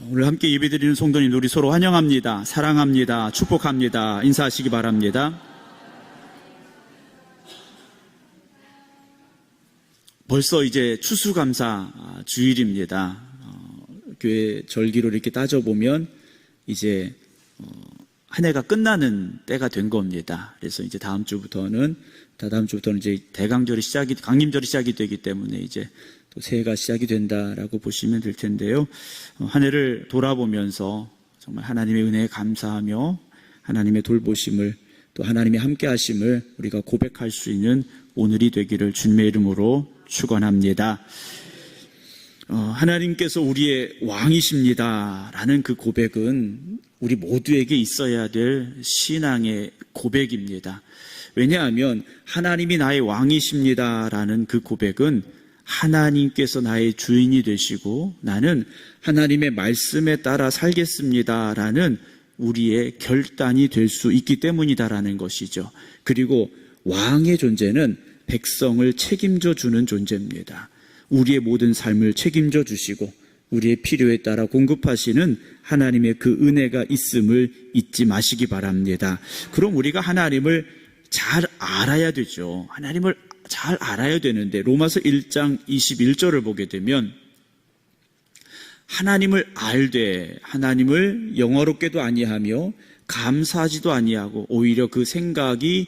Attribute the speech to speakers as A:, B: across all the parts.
A: 오늘 함께 예배드리는 성도님 우리 서로 환영합니다. 사랑합니다. 축복합니다. 인사하시기 바랍니다. 벌써 이제 추수감사 주일입니다. 교회 절기로 이렇게 따져보면 이제 한 해가 끝나는 때가 된 겁니다. 그래서 이제 다다음 주부터는 이제 대강절이 강림절이 시작이 되기 때문에 이제 또 새해가 시작이 된다라고 보시면 될 텐데요. 한 해를 돌아보면서 정말 하나님의 은혜에 감사하며 하나님의 돌보심을 또 하나님의 함께 하심을 우리가 고백할 수 있는 오늘이 되기를 주님의 이름으로 축원합니다. 하나님께서 우리의 왕이십니다 라는 그 고백은 우리 모두에게 있어야 될 신앙의 고백입니다. 왜냐하면 하나님이 나의 왕이십니다 라는 그 고백은 하나님께서 나의 주인이 되시고 나는 하나님의 말씀에 따라 살겠습니다 라는 우리의 결단이 될 수 있기 때문이다라는 것이죠. 그리고 왕의 존재는 백성을 책임져 주는 존재입니다. 우리의 모든 삶을 책임져 주시고 우리의 필요에 따라 공급하시는 하나님의 그 은혜가 있음을 잊지 마시기 바랍니다. 그럼 우리가 하나님을 잘 알아야 되죠. 하나님을 잘 알아야 되는데 로마서 1장 21절을 보게 되면 하나님을 알되 하나님을 영화롭게도 아니하며 감사하지도 아니하고 오히려 그 생각이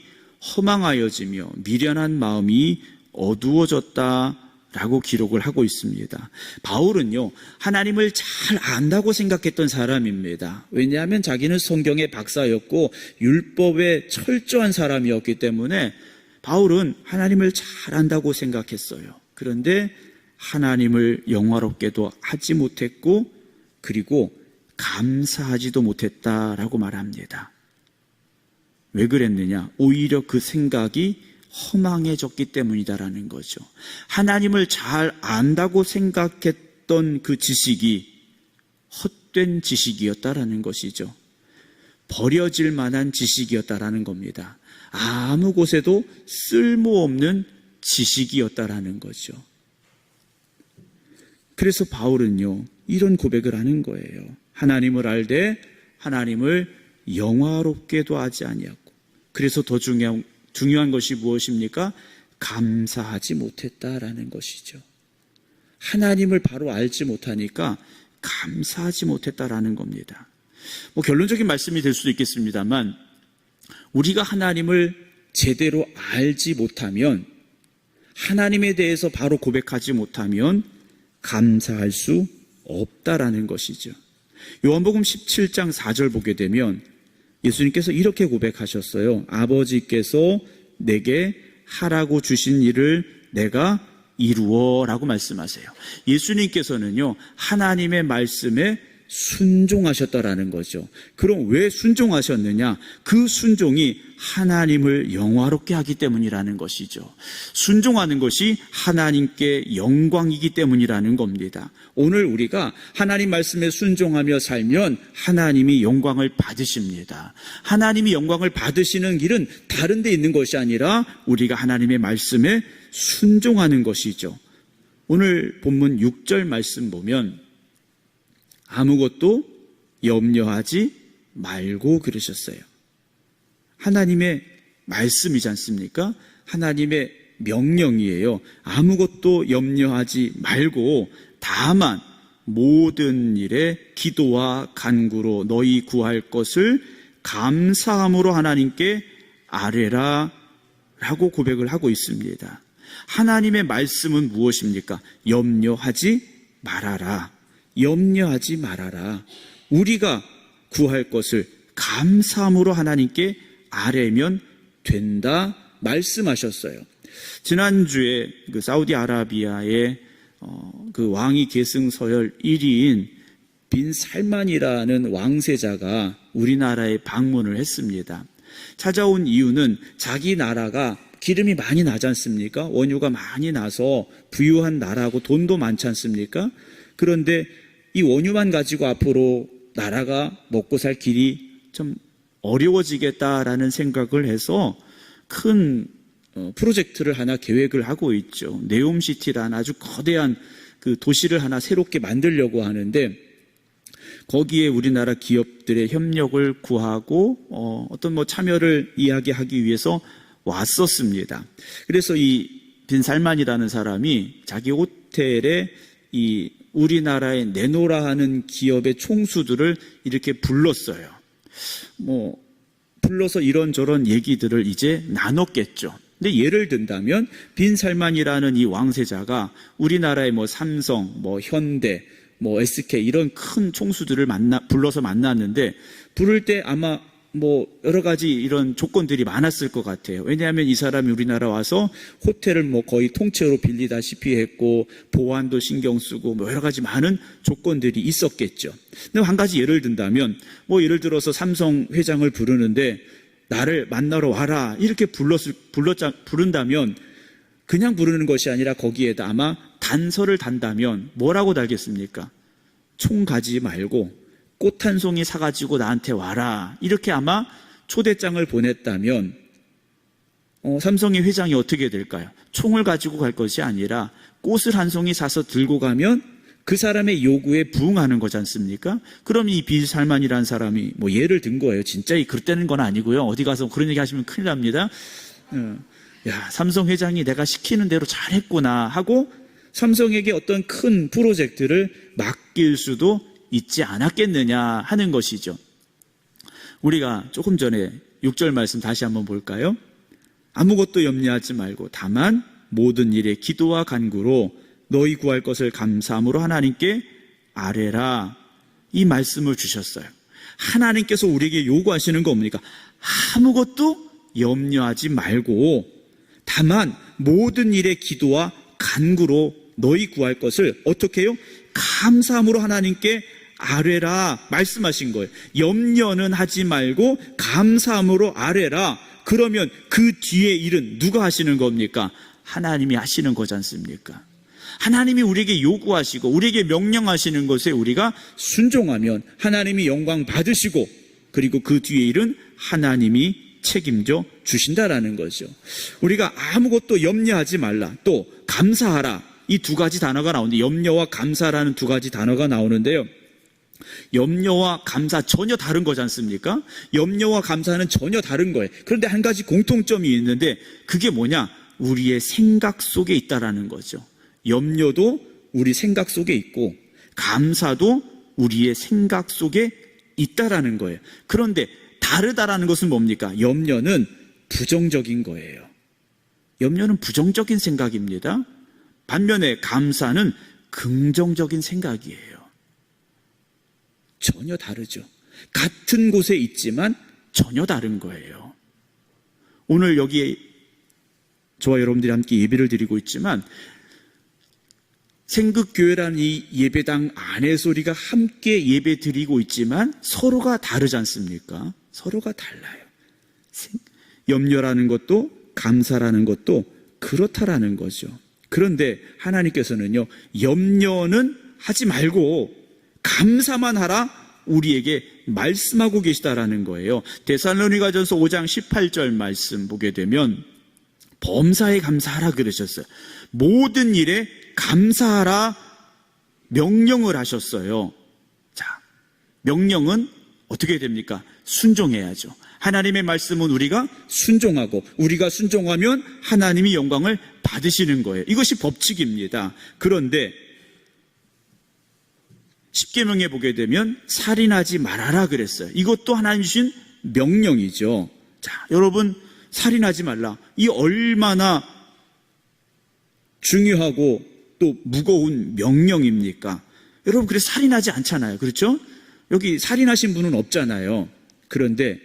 A: 허망하여지며 미련한 마음이 어두워졌다라고 기록을 하고 있습니다. 바울은요, 하나님을 잘 안다고 생각했던 사람입니다. 왜냐하면 자기는 성경의 박사였고 율법에 철저한 사람이었기 때문에 바울은 하나님을 잘 안다고 생각했어요. 그런데 하나님을 영화롭게도 하지 못했고 그리고 감사하지도 못했다라고 말합니다. 왜 그랬느냐? 오히려 그 생각이 허망해졌기 때문이다라는 거죠. 하나님을 잘 안다고 생각했던 그 지식이 헛된 지식이었다라는 것이죠. 버려질 만한 지식이었다라는 겁니다. 아무 곳에도 쓸모없는 지식이었다라는 거죠. 그래서 바울은요, 이런 고백을 하는 거예요. 하나님을 알되 하나님을 영화롭게도 하지 아니하고, 그래서 더 중요한 것이 무엇입니까? 감사하지 못했다라는 것이죠. 하나님을 바로 알지 못하니까 감사하지 못했다라는 겁니다. 결론적인 말씀이 될 수도 있겠습니다만 우리가 하나님을 제대로 알지 못하면, 하나님에 대해서 바로 고백하지 못하면 감사할 수 없다라는 것이죠. 요한복음 17장 4절 보게 되면 예수님께서 이렇게 고백하셨어요. 아버지께서 내게 하라고 주신 일을 내가 이루어라고 말씀하세요. 예수님께서는요, 하나님의 말씀에 순종하셨다라는 거죠. 그럼 왜 순종하셨느냐? 그 순종이 하나님을 영화롭게 하기 때문이라는 것이죠. 순종하는 것이 하나님께 영광이기 때문이라는 겁니다. 오늘 우리가 하나님 말씀에 순종하며 살면 하나님이 영광을 받으십니다. 하나님이 영광을 받으시는 길은 다른 데 있는 것이 아니라 우리가 하나님의 말씀에 순종하는 것이죠. 오늘 본문 6절 말씀 보면 아무것도 염려하지 말고 그러셨어요. 하나님의 말씀이지 않습니까? 하나님의 명령이에요. 아무것도 염려하지 말고 다만 모든 일에 기도와 간구로 너희 구할 것을 감사함으로 하나님께 아뢰라 라고 고백을 하고 있습니다. 하나님의 말씀은 무엇입니까? 염려하지 말아라. 염려하지 말아라. 우리가 구할 것을 감사함으로 하나님께 아뢰면 된다 말씀하셨어요. 지난주에 그 사우디아라비아의 그 왕위 계승 서열 1위인 빈 살만이라는 왕세자가 우리나라에 방문을 했습니다. 찾아온 이유는 자기 나라가 기름이 많이 나지 않습니까? 원유가 많이 나서 부유한 나라고 돈도 많지 않습니까? 그런데 이 원유만 가지고 앞으로 나라가 먹고 살 길이 좀 어려워지겠다라는 생각을 해서 큰 프로젝트를 하나 계획을 하고 있죠. 네옴시티라는 아주 거대한 그 도시를 하나 새롭게 만들려고 하는데 거기에 우리나라 기업들의 협력을 구하고 어떤 참여를 이야기하기 위해서 왔었습니다. 그래서 이 빈 살만이라는 사람이 자기 호텔에 이 우리나라에 내놓으라 하는 기업의 총수들을 이렇게 불렀어요. 불러서 이런저런 얘기들을 이제 나눴겠죠. 근데 예를 든다면 빈 살만이라는 이 왕세자가 우리나라의 삼성, 현대, SK 이런 큰 총수들을 불러서 만났는데 부를 때 아마 여러 가지 이런 조건들이 많았을 것 같아요. 왜냐하면 이 사람이 우리나라 와서 호텔을 거의 통째로 빌리다시피 했고 보안도 신경 쓰고 여러 가지 많은 조건들이 있었겠죠. 근데 한 가지 예를 든다면 예를 들어서 삼성 회장을 부르는데 나를 만나러 와라 이렇게 부른다면 그냥 부르는 것이 아니라 거기에다 아마 단서를 단다면 뭐라고 달겠습니까? 총 가지 말고 꽃 한 송이 사가지고 나한테 와라 이렇게 아마 초대장을 보냈다면 삼성의 회장이 어떻게 될까요? 총을 가지고 갈 것이 아니라 꽃을 한 송이 사서 들고 가면 그 사람의 요구에 부응하는 거지 않습니까? 그럼 이 빈 살만이라는 사람이 예를 든 거예요. 진짜 그렇다는 건 아니고요. 어디 가서 그런 얘기 하시면 큰일 납니다. 야, 삼성 회장이 내가 시키는 대로 잘했구나 하고 삼성에게 어떤 큰 프로젝트를 맡길 수도 있지 않았겠느냐 하는 것이죠. 우리가 조금 전에 6절 말씀 다시 한번 볼까요? 아무것도 염려하지 말고 다만 모든 일에 기도와 간구로 너희 구할 것을 감사함으로 하나님께 아뢰라 이 말씀을 주셨어요. 하나님께서 우리에게 요구하시는 거 뭡니까? 아무것도 염려하지 말고 다만 모든 일에 기도와 간구로 너희 구할 것을 어떻게 해요? 감사함으로 하나님께 아뢰라 말씀하신 거예요. 염려는 하지 말고 감사함으로 아뢰라. 그러면 그 뒤에 일은 누가 하시는 겁니까? 하나님이 하시는 거지 않습니까? 하나님이 우리에게 요구하시고 우리에게 명령하시는 것에 우리가 순종하면 하나님이 영광 받으시고 그리고 그 뒤에 일은 하나님이 책임져 주신다라는 거죠. 우리가 아무것도 염려하지 말라. 또 감사하라. 이 두 가지 단어가 나오는데 염려와 감사라는 두 가지 단어가 나오는데요. 염려와 감사 전혀 다른 거지 않습니까? 염려와 감사는 전혀 다른 거예요. 그런데 한 가지 공통점이 있는데 그게 뭐냐? 우리의 생각 속에 있다라는 거죠. 염려도 우리 생각 속에 있고 감사도 우리의 생각 속에 있다라는 거예요. 그런데 다르다라는 것은 뭡니까? 염려는 부정적인 거예요. 염려는 부정적인 생각입니다. 반면에 감사는 긍정적인 생각이에요. 전혀 다르죠. 같은 곳에 있지만 전혀 다른 거예요. 오늘 여기에 저와 여러분들이 함께 예배를 드리고 있지만 생극교회라는 이 예배당 안에서 우리가 함께 예배 드리고 있지만 서로가 다르지 않습니까? 서로가 달라요. 염려라는 것도 감사라는 것도 그렇다라는 거죠. 그런데 하나님께서는요, 염려는 하지 말고 감사만 하라 우리에게 말씀하고 계시다라는 거예요. 데살로니가전서 5장 18절 말씀 보게 되면 범사에 감사하라 그러셨어요. 모든 일에 감사하라 명령을 하셨어요. 자, 명령은 어떻게 됩니까? 순종해야죠. 하나님의 말씀은 우리가 순종하고 우리가 순종하면 하나님이 영광을 받으시는 거예요. 이것이 법칙입니다. 그런데 십계명에 보게 되면 살인하지 말아라 그랬어요. 이것도 하나님 주신 명령이죠. 자, 여러분 살인하지 말라. 이 얼마나 중요하고 또 무거운 명령입니까? 여러분 그래서 살인하지 않잖아요. 그렇죠? 여기 살인하신 분은 없잖아요. 그런데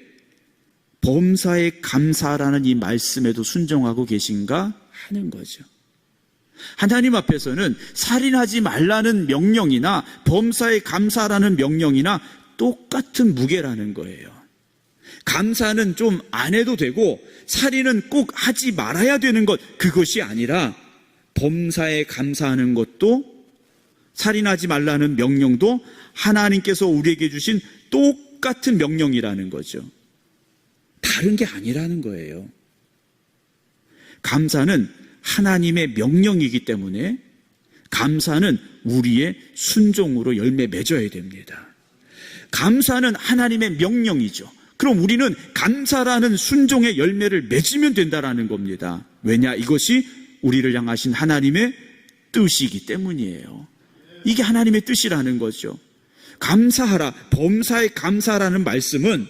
A: 범사에 감사라는 이 말씀에도 순종하고 계신가 하는 거죠. 하나님 앞에서는 살인하지 말라는 명령이나 범사에 감사라는 명령이나 똑같은 무게라는 거예요. 감사는 좀 안 해도 되고 살인은 꼭 하지 말아야 되는 것, 그것이 아니라 범사에 감사하는 것도 살인하지 말라는 명령도 하나님께서 우리에게 주신 똑같은 명령이라는 거죠. 다른 게 아니라는 거예요. 감사는 하나님의 명령이기 때문에 감사는 우리의 순종으로 열매 맺어야 됩니다. 감사는 하나님의 명령이죠. 그럼 우리는 감사라는 순종의 열매를 맺으면 된다라는 겁니다. 왜냐? 이것이 우리를 향하신 하나님의 뜻이기 때문이에요. 이게 하나님의 뜻이라는 거죠. 감사하라, 범사에 감사라는 말씀은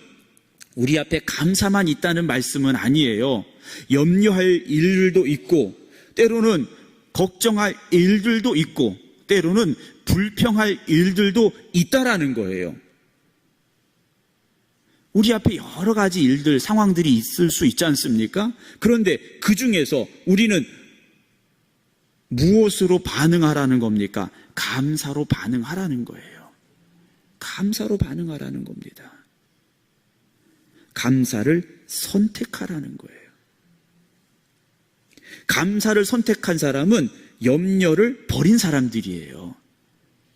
A: 우리 앞에 감사만 있다는 말씀은 아니에요. 염려할 일들도 있고, 때로는 걱정할 일들도 있고, 때로는 불평할 일들도 있다라는 거예요. 우리 앞에 여러 가지 일들, 상황들이 있을 수 있지 않습니까? 그런데 그 중에서 우리는 무엇으로 반응하라는 겁니까? 감사로 반응하라는 거예요. 감사로 반응하라는 겁니다. 감사를 선택하라는 거예요. 감사를 선택한 사람은 염려를 버린 사람들이에요.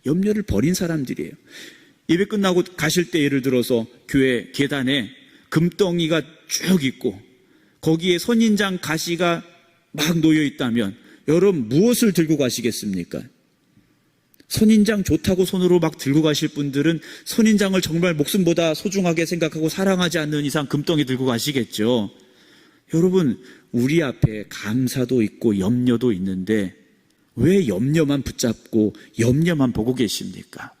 A: 염려를 버린 사람들이에요. 예배 끝나고 가실 때 예를 들어서 교회 계단에 금덩이가 쭉 있고 거기에 선인장 가시가 막 놓여 있다면 여러분 무엇을 들고 가시겠습니까? 선인장 좋다고 손으로 막 들고 가실 분들은 선인장을 정말 목숨보다 소중하게 생각하고 사랑하지 않는 이상 금덩이 들고 가시겠죠. 여러분, 우리 앞에 감사도 있고 염려도 있는데 왜 염려만 붙잡고 염려만 보고 계십니까?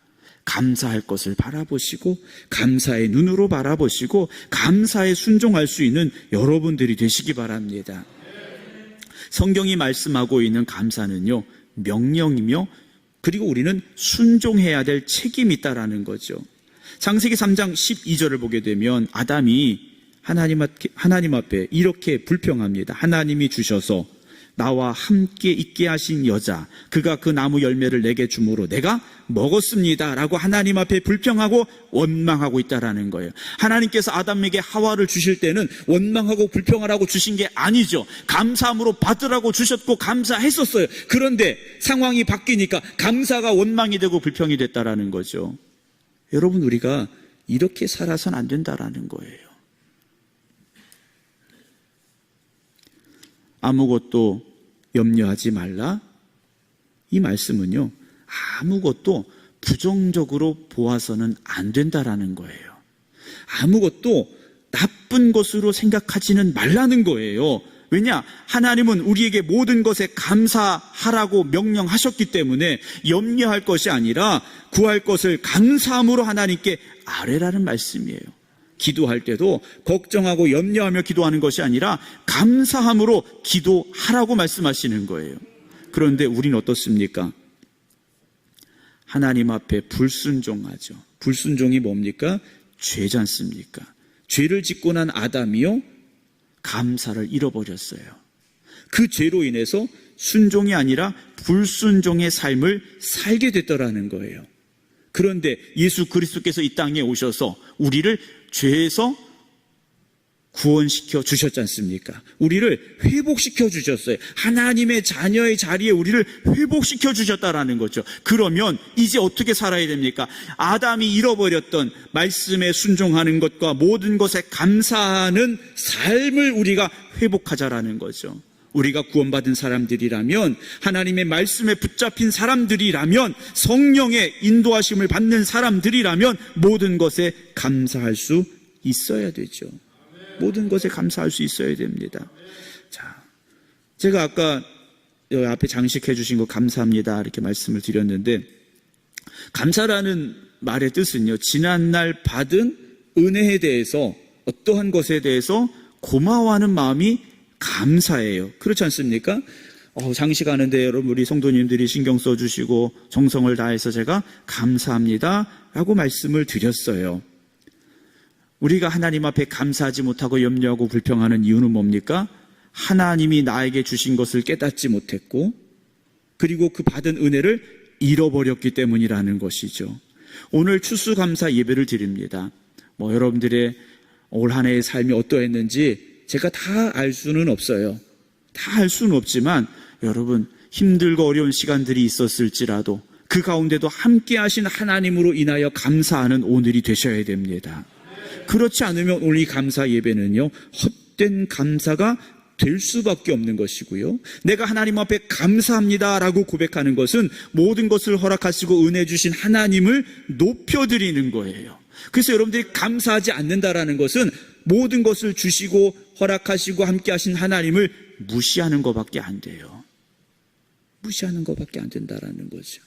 A: 감사할 것을 바라보시고 감사의 눈으로 바라보시고 감사에 순종할 수 있는 여러분들이 되시기 바랍니다. 성경이 말씀하고 있는 감사는요, 명령이며 그리고 우리는 순종해야 될 책임이 있다라는 거죠. 창세기 3장 12절을 보게 되면 아담이 하나님 앞에 이렇게 불평합니다. 하나님이 주셔서 나와 함께 있게 하신 여자, 그가 그 나무 열매를 내게 주므로 내가 먹었습니다 라고 하나님 앞에 불평하고 원망하고 있다라는 거예요. 하나님께서 아담에게 하와를 주실 때는 원망하고 불평하라고 주신 게 아니죠. 감사함으로 받으라고 주셨고 감사했었어요. 그런데 상황이 바뀌니까 감사가 원망이 되고 불평이 됐다라는 거죠. 여러분, 우리가 이렇게 살아서는 안 된다라는 거예요. 아무것도 염려하지 말라. 이 말씀은요, 아무것도 부정적으로 보아서는 안 된다라는 거예요. 아무것도 나쁜 것으로 생각하지는 말라는 거예요. 왜냐? 하나님은 우리에게 모든 것에 감사하라고 명령하셨기 때문에 염려할 것이 아니라 구할 것을 감사함으로 하나님께 아뢰라는 말씀이에요. 기도할 때도 걱정하고 염려하며 기도하는 것이 아니라 감사함으로 기도하라고 말씀하시는 거예요. 그런데 우리는 어떻습니까? 하나님 앞에 불순종하죠. 불순종이 뭡니까? 죄지 않습니까? 죄를 짓고 난 아담이요, 감사를 잃어버렸어요. 그 죄로 인해서 순종이 아니라 불순종의 삶을 살게 됐더라는 거예요. 그런데 예수 그리스도께서 이 땅에 오셔서 우리를 죄에서 구원시켜 주셨지 않습니까? 우리를 회복시켜 주셨어요. 하나님의 자녀의 자리에 우리를 회복시켜 주셨다라는 거죠. 그러면 이제 어떻게 살아야 됩니까? 아담이 잃어버렸던 말씀에 순종하는 것과 모든 것에 감사하는 삶을 우리가 회복하자라는 거죠. 우리가 구원받은 사람들이라면, 하나님의 말씀에 붙잡힌 사람들이라면, 성령의 인도하심을 받는 사람들이라면 모든 것에 감사할 수 있어야 되죠. 모든 것에 감사할 수 있어야 됩니다. 자, 제가 아까 여기 앞에 장식해 주신 거 감사합니다 이렇게 말씀을 드렸는데, 감사라는 말의 뜻은요, 지난날 받은 은혜에 대해서, 어떠한 것에 대해서 고마워하는 마음이 감사예요. 그렇지 않습니까? 장식하는데 여러분, 우리 성도님들이 신경 써주시고 정성을 다해서 제가 감사합니다 라고 말씀을 드렸어요. 우리가 하나님 앞에 감사하지 못하고 염려하고 불평하는 이유는 뭡니까? 하나님이 나에게 주신 것을 깨닫지 못했고, 그리고 그 받은 은혜를 잃어버렸기 때문이라는 것이죠. 오늘 추수감사 예배를 드립니다. 여러분들의 올 한 해의 삶이 어떠했는지 제가 다 알 수는 없어요. 다 알 수는 없지만 여러분, 힘들고 어려운 시간들이 있었을지라도 그 가운데도 함께 하신 하나님으로 인하여 감사하는 오늘이 되셔야 됩니다. 그렇지 않으면 오늘 이 감사 예배는요, 헛된 감사가 될 수밖에 없는 것이고요. 내가 하나님 앞에 감사합니다라고 고백하는 것은 모든 것을 허락하시고 은혜 주신 하나님을 높여드리는 거예요. 그래서 여러분들이 감사하지 않는다라는 것은 모든 것을 주시고 허락하시고 함께 하신 하나님을 무시하는 것밖에 안 돼요. 무시하는 것밖에 안 된다라는 거죠.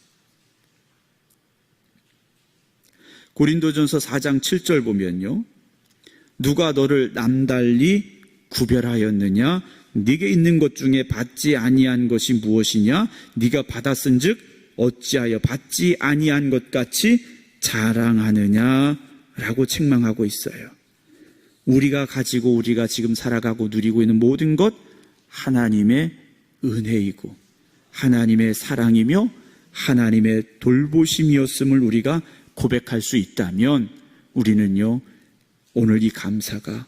A: 고린도전서 4장 7절 보면요, 누가 너를 남달리 구별하였느냐? 네게 있는 것 중에 받지 아니한 것이 무엇이냐? 네가 받았은즉 어찌하여 받지 아니한 것 같이 자랑하느냐? 라고 책망하고 있어요. 우리가 가지고 우리가 지금 살아가고 누리고 있는 모든 것 하나님의 은혜이고 하나님의 사랑이며 하나님의 돌보심이었음을 우리가 고백할 수 있다면 우리는요, 오늘 이 감사가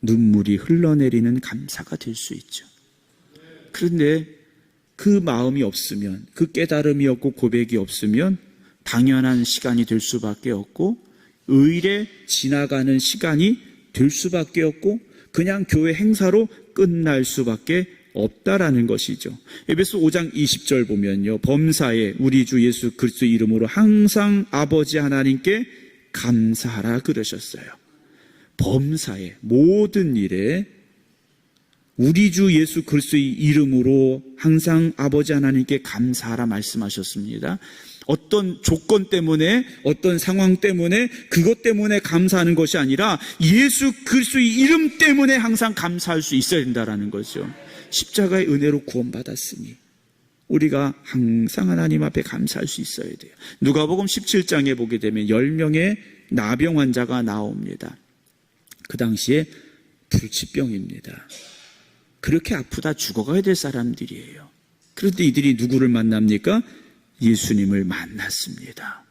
A: 눈물이 흘러내리는 감사가 될 수 있죠. 그런데 그 마음이 없으면, 그 깨달음이 없고 고백이 없으면 당연한 시간이 될 수밖에 없고 의례 지나가는 시간이 될 수밖에 없고 그냥 교회 행사로 끝날 수밖에 없다라는 것이죠. 에베소 5장 20절 보면요, 범사에 우리 주 예수 그리스도 이름으로 항상 아버지 하나님께 감사하라 그러셨어요. 범사에, 모든 일에 우리 주 예수 그리스도의 이름으로 항상 아버지 하나님께 감사하라 말씀하셨습니다. 어떤 조건 때문에, 어떤 상황 때문에, 그것 때문에 감사하는 것이 아니라 예수 그리스도의 이름 때문에 항상 감사할 수 있어야 된다는 거죠. 십자가의 은혜로 구원받았으니 우리가 항상 하나님 앞에 감사할 수 있어야 돼요. 누가복음 17장에 보게 되면 10명의 나병 환자가 나옵니다. 그 당시에 불치병입니다. 그렇게 아프다 죽어가야 될 사람들이에요. 그런데 이들이 누구를 만납니까? 예수님을 만났습니다.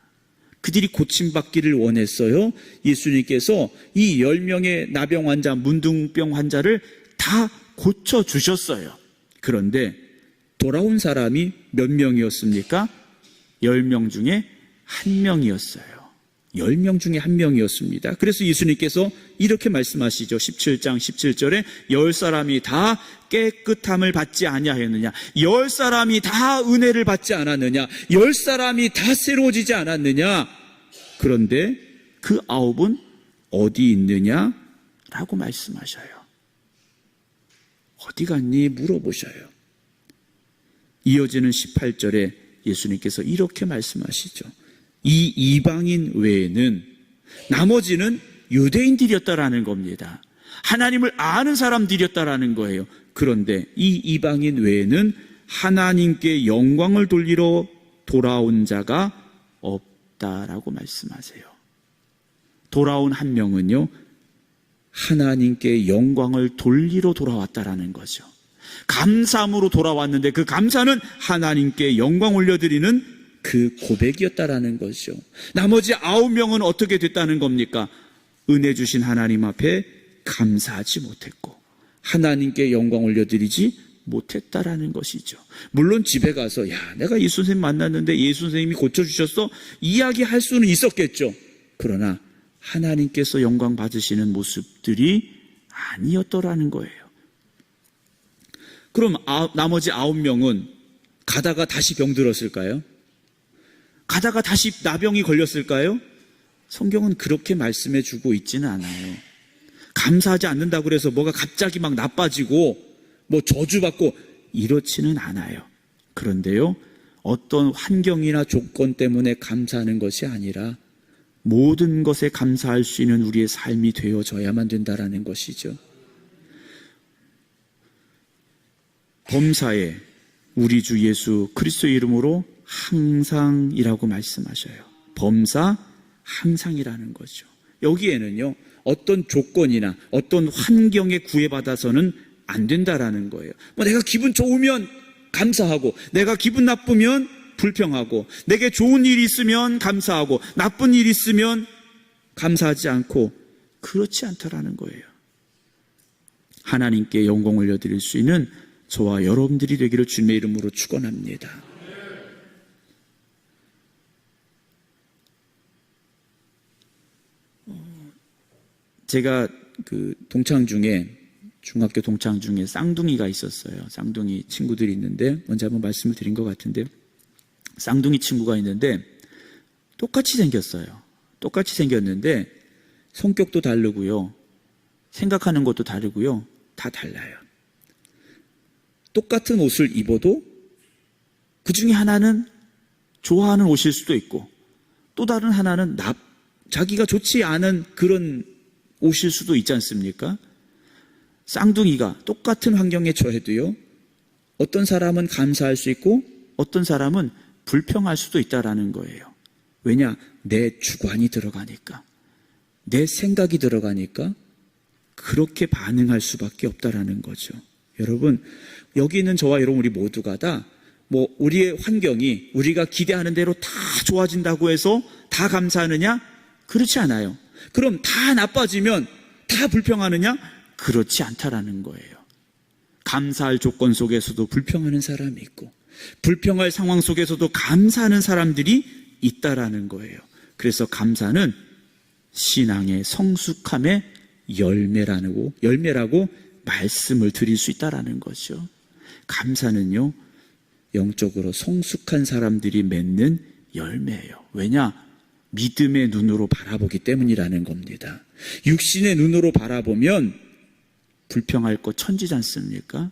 A: 그들이 고침받기를 원했어요. 예수님께서 이 10명의 나병 환자, 문둥병 환자를 다 고쳐주셨어요. 그런데 돌아온 사람이 몇 명이었습니까? 10명 중에 1명이었어요. 10명 중에 1명이었습니다. 그래서 예수님께서 이렇게 말씀하시죠. 17장 17절에 10사람이 다 깨끗함을 받지 아니하였느냐? 10사람이 다 은혜를 받지 않았느냐? 10사람이 다 새로워지지 않았느냐? 그런데 그 9은 어디 있느냐? 라고 말씀하셔요. 어디 갔니? 물어보셔요. 이어지는 18절에 예수님께서 이렇게 말씀하시죠. 이 이방인 외에는 나머지는 유대인들이었다라는 겁니다. 하나님을 아는 사람들이었다라는 거예요. 그런데 이 이방인 외에는 하나님께 영광을 돌리러 돌아온 자가 없다라고 말씀하세요. 돌아온 한 명은요, 하나님께 영광을 돌리러 돌아왔다라는 거죠. 감사함으로 돌아왔는데 그 감사는 하나님께 영광 올려드리는 그 고백이었다라는 거죠. 나머지 9명은 어떻게 됐다는 겁니까? 은혜 주신 하나님 앞에 감사하지 못했고 하나님께 영광 올려드리지 못했다라는 것이죠. 물론 집에 가서 내가 예수 선생님 만났는데 예수 선생님이 고쳐주셨어? 이야기할 수는 있었겠죠. 그러나 하나님께서 영광 받으시는 모습들이 아니었더라는 거예요. 그럼 나머지 9명은 가다가 다시 병들었을까요? 가다가 다시 나병이 걸렸을까요? 성경은 그렇게 말씀해 주고 있지는 않아요. 감사하지 않는다고 해서 뭐가 갑자기 막 나빠지고 뭐 저주받고 이렇지는 않아요. 그런데요, 어떤 환경이나 조건 때문에 감사하는 것이 아니라 모든 것에 감사할 수 있는 우리의 삶이 되어져야만 된다라는 것이죠. 범사에 우리 주 예수 그리스도의 이름으로 항상이라고 말씀하셔요. 범사 항상이라는 거죠. 여기에는요, 어떤 조건이나 어떤 환경에 구애받아서는 안 된다라는 거예요. 내가 기분 좋으면 감사하고 내가 기분 나쁘면 불평하고 내게 좋은 일이 있으면 감사하고 나쁜 일이 있으면 감사하지 않고 그렇지 않다라는 거예요. 하나님께 영광 올려드릴 수 있는 저와 여러분들이 되기를 주님의 이름으로 축원합니다. 제가 동창 중에, 중학교 동창 중에 쌍둥이가 있었어요. 쌍둥이 친구들이 있는데, 먼저 한번 말씀을 드린 것 같은데, 쌍둥이 친구가 있는데 똑같이 생겼어요. 똑같이 생겼는데 성격도 다르고요, 생각하는 것도 다르고요, 다 달라요. 똑같은 옷을 입어도 그 중에 하나는 좋아하는 옷일 수도 있고, 또 다른 하나는 자기가 좋지 않은 그런 옷일 수도 있지 않습니까? 쌍둥이가 똑같은 환경에 처해도요, 어떤 사람은 감사할 수 있고 어떤 사람은 불평할 수도 있다라는 거예요. 왜냐? 내 주관이 들어가니까, 내 생각이 들어가니까 그렇게 반응할 수밖에 없다라는 거죠. 여러분, 여기 있는 저와 여러분 우리 모두가 다 우리의 환경이 우리가 기대하는 대로 다 좋아진다고 해서 다 감사하느냐? 그렇지 않아요. 그럼 다 나빠지면 다 불평하느냐? 그렇지 않다라는 거예요. 감사할 조건 속에서도 불평하는 사람이 있고, 불평할 상황 속에서도 감사하는 사람들이 있다라는 거예요. 그래서 감사는 신앙의 성숙함의 열매라고 말씀을 드릴 수 있다라는 거죠. 감사는요, 영적으로 성숙한 사람들이 맺는 열매예요. 왜냐? 믿음의 눈으로 바라보기 때문이라는 겁니다. 육신의 눈으로 바라보면 불평할 것 천지지 않습니까?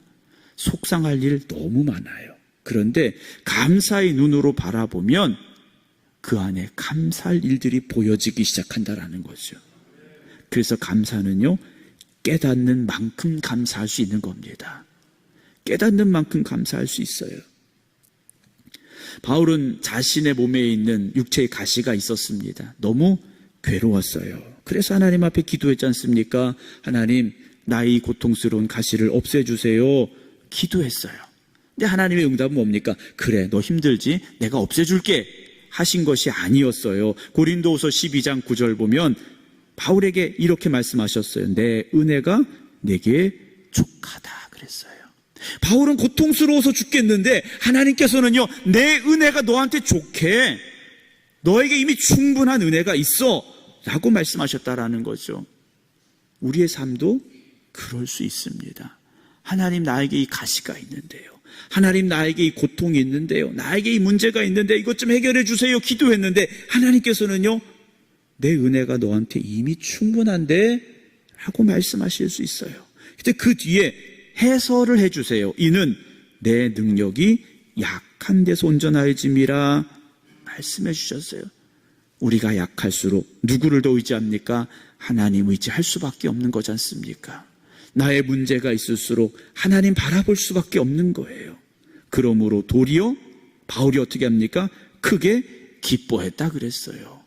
A: 속상할 일 너무 많아요. 그런데 감사의 눈으로 바라보면 그 안에 감사할 일들이 보여지기 시작한다라는 거죠. 그래서 감사는요, 깨닫는 만큼 감사할 수 있는 겁니다. 깨닫는 만큼 감사할 수 있어요. 바울은 자신의 몸에 있는 육체의 가시가 있었습니다. 너무 괴로웠어요. 그래서 하나님 앞에 기도했지 않습니까? 하나님, 나의 고통스러운 가시를 없애주세요. 기도했어요. 근데 하나님의 응답은 뭡니까? 그래, 너 힘들지? 내가 없애줄게 하신 것이 아니었어요. 고린도후서 12장 9절 보면 바울에게 이렇게 말씀하셨어요. 내 은혜가 내게 족하다 그랬어요. 바울은 고통스러워서 죽겠는데 하나님께서는요, 내 은혜가 너한테 좋게, 너에게 이미 충분한 은혜가 있어 라고 말씀하셨다라는 거죠. 우리의 삶도 그럴 수 있습니다. 하나님, 나에게 이 가시가 있는데요, 하나님, 나에게 이 고통이 있는데요, 나에게 이 문제가 있는데 이것 좀 해결해 주세요 기도했는데 하나님께서는요, 내 은혜가 너한테 이미 충분한데 라고 말씀하실 수 있어요. 근데 그 뒤에 해설을 해주세요. 이는 내 능력이 약한 데서 온전하여짐이라 말씀해 주셨어요. 우리가 약할수록 누구를 더 의지합니까? 하나님 의지할 수밖에 없는 거지 않습니까? 나의 문제가 있을수록 하나님 바라볼 수밖에 없는 거예요. 그러므로 도리어 바울이 어떻게 합니까? 크게 기뻐했다 그랬어요.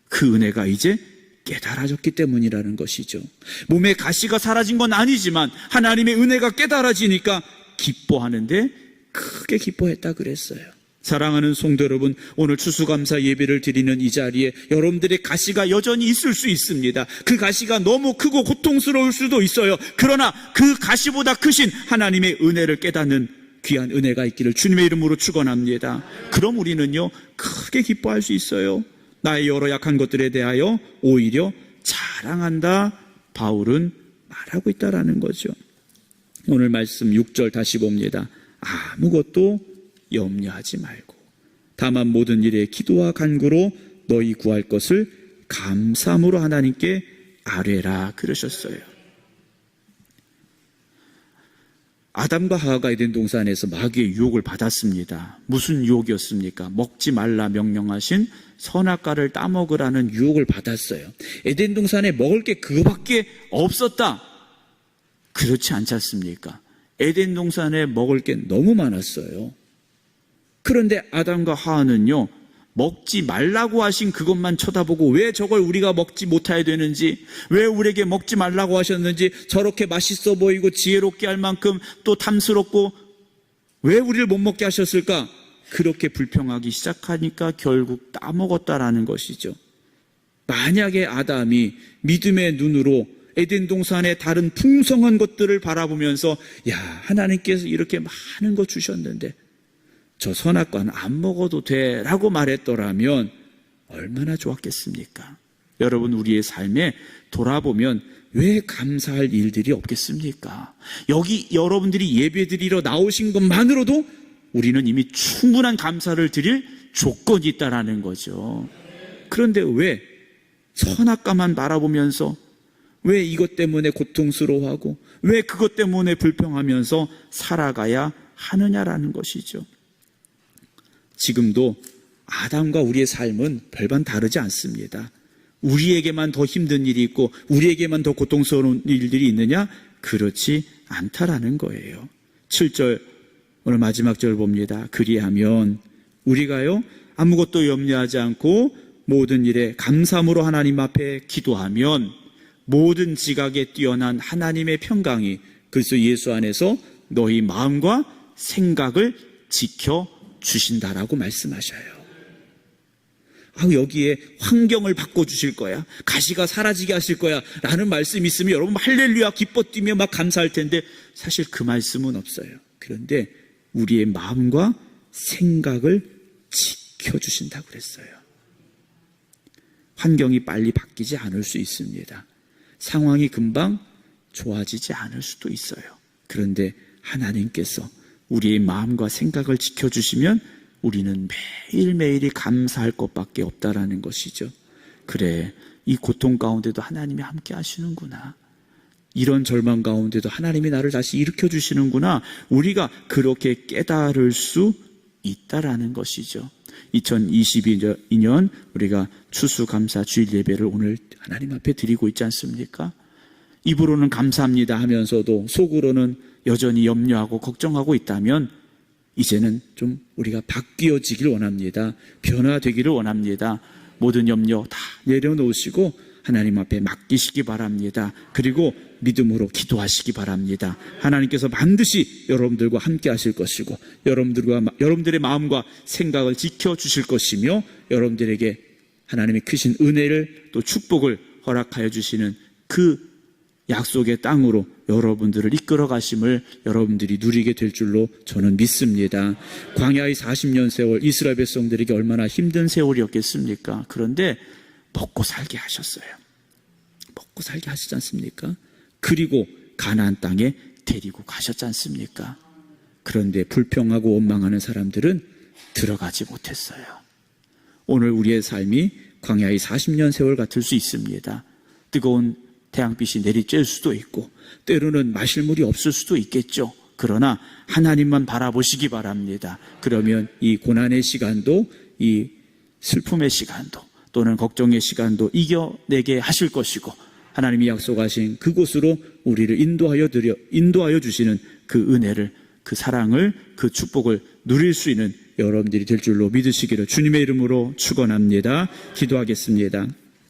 A: 그 은혜가 이제 깨달아졌기 때문이라는 것이죠. 몸에 가시가 사라진 건 아니지만 하나님의 은혜가 깨달아지니까 기뻐하는데 크게 기뻐했다 그랬어요. 사랑하는 성도 여러분, 오늘 추수감사 예배를 드리는 이 자리에 여러분들의 가시가 여전히 있을 수 있습니다. 그 가시가 너무 크고 고통스러울 수도 있어요. 그러나 그 가시보다 크신 하나님의 은혜를 깨닫는 귀한 은혜가 있기를 주님의 이름으로 축원합니다. 그럼 우리는요, 크게 기뻐할 수 있어요. 나의 여러 약한 것들에 대하여 오히려 자랑한다, 바울은 말하고 있다라는 거죠. 오늘 말씀 6절 다시 봅니다. 아무것도 염려하지 말고 다만 모든 일에 기도와 간구로 너희 구할 것을 감사함으로 하나님께 아뢰라 그러셨어요. 아담과 하와가 에덴 동산에서 마귀의 유혹을 받았습니다. 무슨 유혹이었습니까? 먹지 말라 명령하신 선악과를 따먹으라는 유혹을 받았어요. 에덴 동산에 먹을 게 그거밖에 없었다. 그렇지 않지 않습니까? 에덴 동산에 먹을 게 너무 많았어요. 그런데 아담과 하와는요, 먹지 말라고 하신 그것만 쳐다보고 왜 저걸 우리가 먹지 못해야 되는지, 왜 우리에게 먹지 말라고 하셨는지, 저렇게 맛있어 보이고 지혜롭게 할 만큼 또 탐스럽고 왜 우리를 못 먹게 하셨을까? 그렇게 불평하기 시작하니까 결국 따먹었다라는 것이죠. 만약에 아담이 믿음의 눈으로 에덴 동산의 다른 풍성한 것들을 바라보면서 야, 하나님께서 이렇게 많은 거 주셨는데 저 선악과는 안 먹어도 돼 라고 말했더라면 얼마나 좋았겠습니까? 여러분, 우리의 삶에 돌아보면 왜 감사할 일들이 없겠습니까? 여기 여러분들이 예배드리러 나오신 것만으로도 우리는 이미 충분한 감사를 드릴 조건이 있다라는 거죠. 그런데 왜 선악과만 바라보면서 왜 이것 때문에 고통스러워하고 왜 그것 때문에 불평하면서 살아가야 하느냐라는 것이죠. 지금도 아담과 우리의 삶은 별반 다르지 않습니다. 우리에게만 더 힘든 일이 있고 우리에게만 더 고통스러운 일들이 있느냐? 그렇지 않다라는 거예요. 7절 오늘 마지막 절 봅니다. 그리하면 우리가요 아무것도 염려하지 않고 모든 일에 감사함으로 하나님 앞에 기도하면 모든 지각에 뛰어난 하나님의 평강이 그리스도 예수 안에서 너희 마음과 생각을 지켜주신다라고 말씀하셔요. 여기에 환경을 바꿔주실 거야, 가시가 사라지게 하실 거야 라는 말씀이 있으면 여러분 할렐루야 기뻐 뛰며 막 감사할 텐데 사실 그 말씀은 없어요. 그런데 우리의 마음과 생각을 지켜주신다고 그랬어요. 환경이 빨리 바뀌지 않을 수 있습니다. 상황이 금방 좋아지지 않을 수도 있어요. 그런데 하나님께서 우리의 마음과 생각을 지켜주시면 우리는 매일매일이 감사할 것밖에 없다라는 것이죠. 그래, 이 고통 가운데도 하나님이 함께 하시는구나. 이런 절망 가운데도 하나님이 나를 다시 일으켜주시는구나. 우리가 그렇게 깨달을 수 있다라는 것이죠. 2022년 우리가 추수감사 주일 예배를 오늘 하나님 앞에 드리고 있지 않습니까? 입으로는 감사합니다 하면서도 속으로는 여전히 염려하고 걱정하고 있다면 이제는 좀 우리가 바뀌어지길 원합니다. 변화되기를 원합니다. 모든 염려 다 내려놓으시고 하나님 앞에 맡기시기 바랍니다. 그리고 믿음으로 기도하시기 바랍니다. 하나님께서 반드시 여러분들과 함께 하실 것이고 여러분들의 마음과 생각을 지켜주실 것이며 여러분들에게 하나님의 크신 은혜를 또 축복을 허락하여 주시는 그 약속의 땅으로 여러분들을 이끌어 가심을 여러분들이 누리게 될 줄로 저는 믿습니다. 광야의 40년 세월 이스라엘 백성들에게 얼마나 힘든 세월이었겠습니까? 그런데 먹고 살게 하셨어요. 먹고 살게 하시지 않습니까? 그리고 가나안 땅에 데리고 가셨지 않습니까? 그런데 불평하고 원망하는 사람들은 들어가지 못했어요. 오늘 우리의 삶이 광야의 40년 세월 같을 수 있습니다. 뜨거운 태양빛이 내리쬐을 수도 있고 때로는 마실 물이 없을 수도 있겠죠. 그러나 하나님만 바라보시기 바랍니다. 그러면 이 고난의 시간도 이 슬픔의 시간도 또는 걱정의 시간도 이겨내게 하실 것이고 하나님이 약속하신 그곳으로 우리를 인도하여 주시는 그 은혜를, 그 사랑을, 그 축복을 누릴 수 있는 여러분들이 될 줄로 믿으시기를 주님의 이름으로 축원합니다. 기도하겠습니다.